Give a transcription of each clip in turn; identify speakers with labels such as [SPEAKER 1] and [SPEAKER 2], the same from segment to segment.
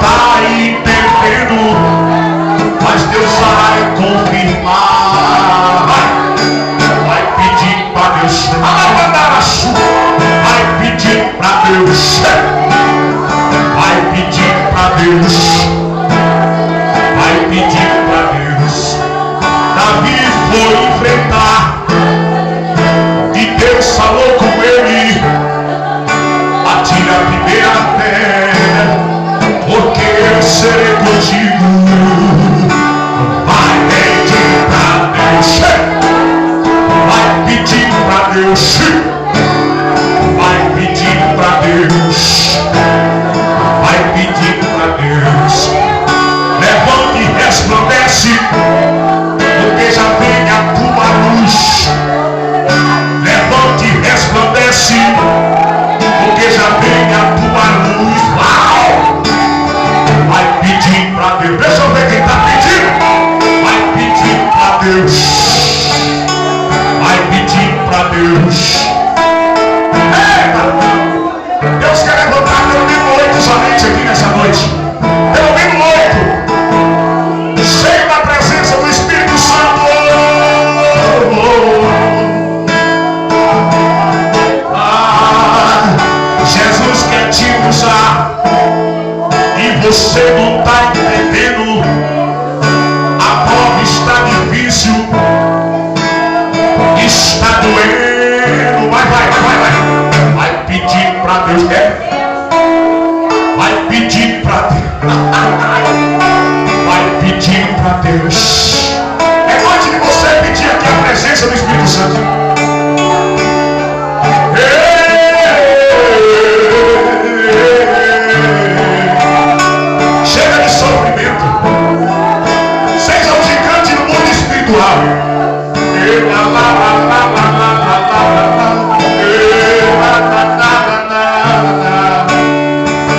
[SPEAKER 1] tá entendendo, mas Deus vai confirmar. Vai pedir pra Deus, vai pedir pra Deus, vai pedir pra Deus, vai pedir pra Deus. Davi foi enfrentar e Deus falou com ele: atira a primeira pedra, porque eu serei contigo. Vai pedir pra Deus, vai pedir pra Deus, vai pedir pra Deus, vai pedir pra Deus. Levante e resplandece, porque já vem a tua luz. Levante e resplandece, porque já vem a tua luz. Uau! Vai pedir pra Deus. Deixa eu ver quem está pedindo. Vai pedir pra Deus. Vai pedir pra Deus. Eita! Deus quer levantar pelo menos 8 somente aqui nessa noite. Pelo menos 8. Cheio da presença do Espírito Santo. Jesus quer te usar e você não está entendendo. A prova está difícil, está doendo. Vai pedir para Deus. Vai pedir para Deus. Vai pedir para Deus. É noite de você pedir aqui a presença do Espírito Santo. Chega de sofrimento. Seja um gigante no mundo espiritual.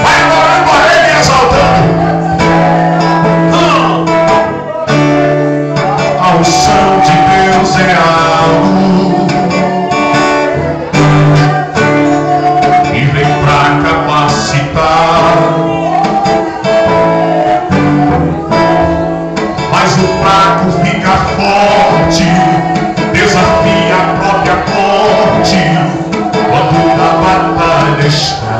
[SPEAKER 1] Vai adorando a Ele e exaltando. A unção de Deus é algo e vem pra capacitar. Mas o fraco fica forte, desafia a própria morte quando na batalha está.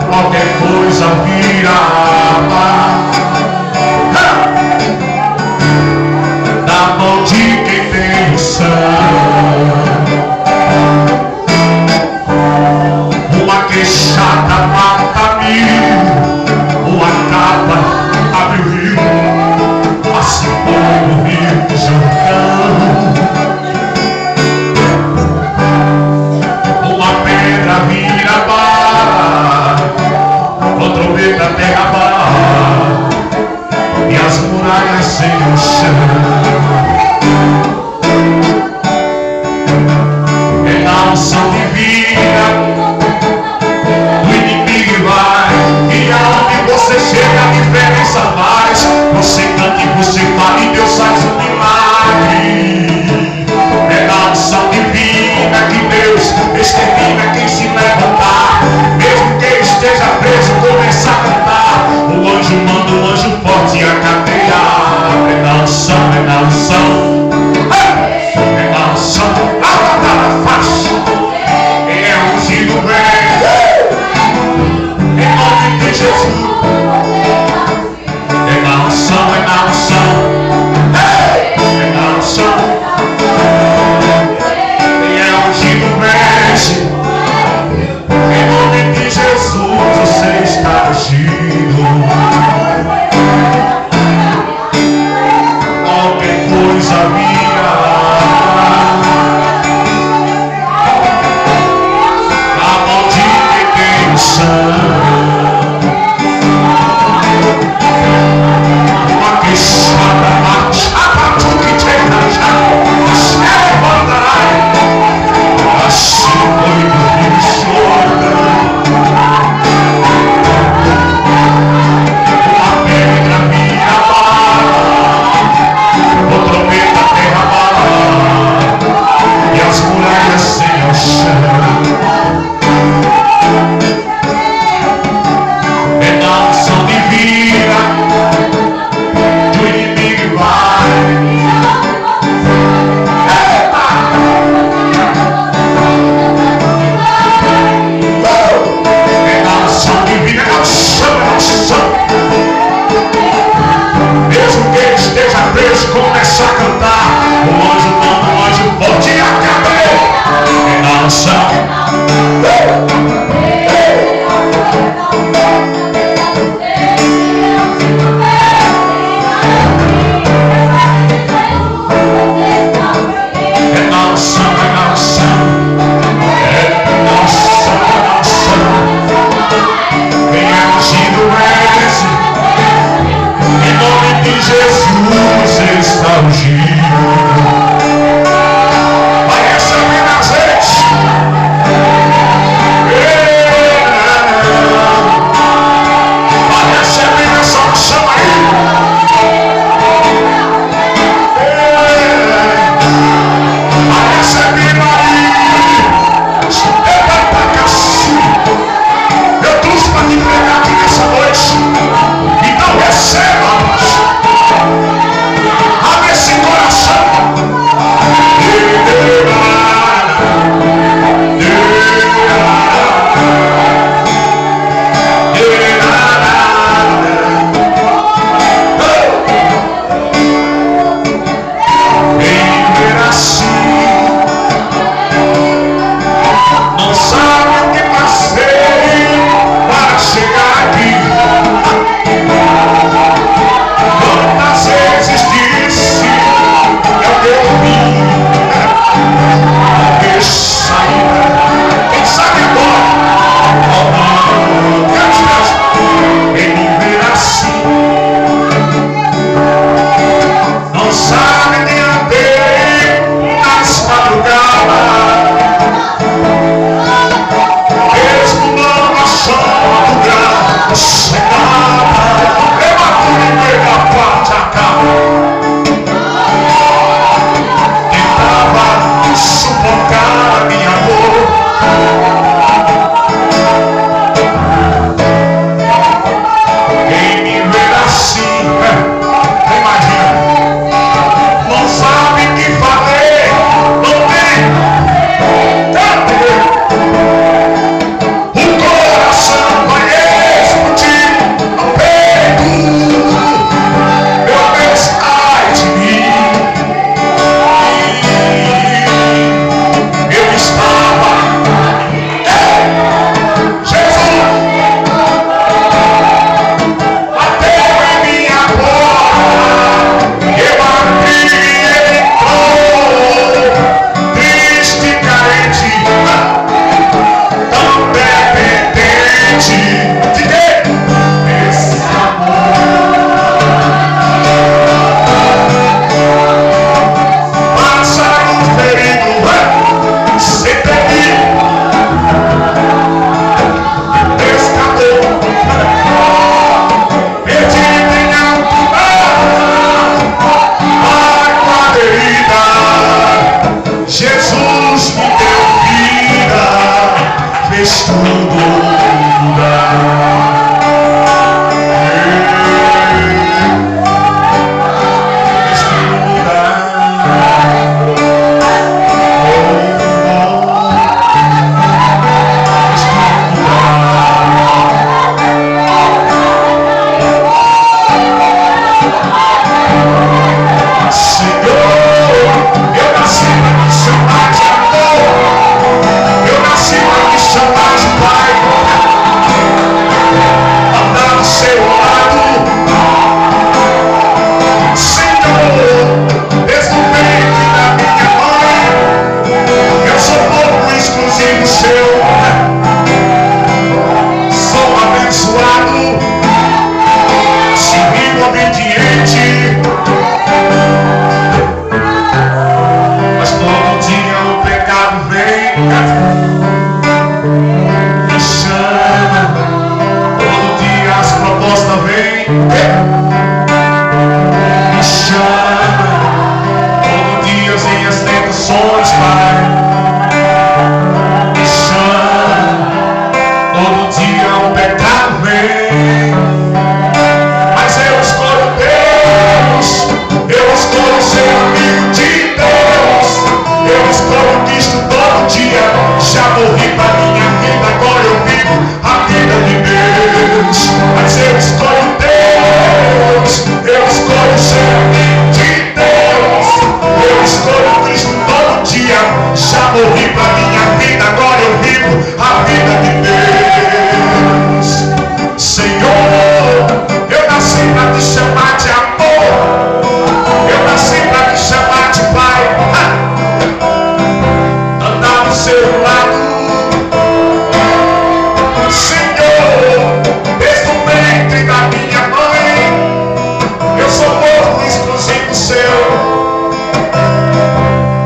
[SPEAKER 1] Qualquer coisa vira na mão de quem tem unção. Uma queixada mata mil, uma capa abre o rio, assim como o rio Jordão. Uma pedra vira mar, outra trombeta terra mar, e as muralhas sem o chão. É na unção divina, o inimigo vai, e aonde você chega a diferença faz. Você canta e você fala e Deus faz um milagre. É na unção divina que Deus extermina quem se levantar. Mesmo quem esteja preso começa a cantar. O anjo manda um anjo forte e a cadeia abre. É na unção, é na unção, é na unção. A batalha faz, é ungido bem, em nome de Jesus. É na unção, é na unção, é na unção. E é ungido bem, em nome de Jesus você está ungido. Qualquer coisa vira na mão de quem tem unção. Uma queixada machada, tudo que tem na chave, você mandará. Assim foi do Rio Jordão. Uma pedra vira mar, outra trombeta terra unção. Jesus está ungido. Vai recebendo azeite.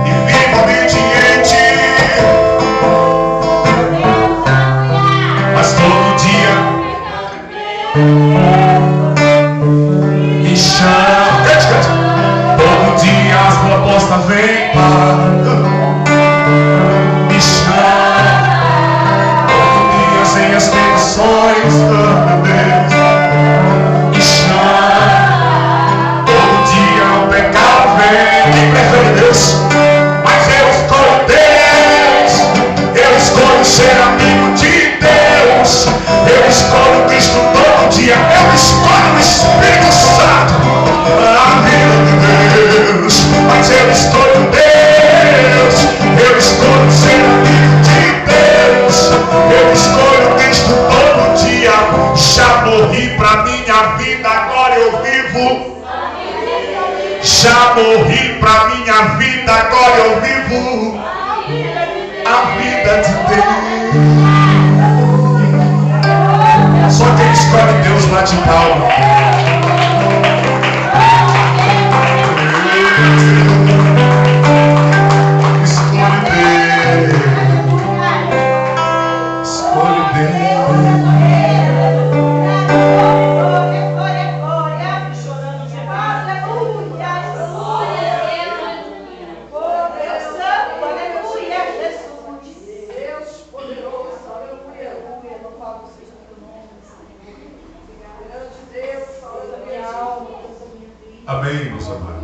[SPEAKER 1] e viva obediente, mas todo dia me chama. Todo dia as propostas vêm para me chama. Todo dia sem explicações, me chama. Todo dia o pecado vem. Quem prefere Deus? Mas eu escolho Deus. Eu escolho ser amigo de Deus. Eu escolho Cristo todo dia. Eu escolho o Espírito Santo, a vida de Deus. Mas eu escolho Deus. Eu escolho ser amigo de Deus. Eu escolho Cristo todo dia. Já morri pra minha vida, agora eu vivo. Já morri pra minha vida, agora eu vivo a vida de Deus. Só quem escolhe Deus bate palma. Escolhe Deus. Escolhe Deus. Amém, meus amados.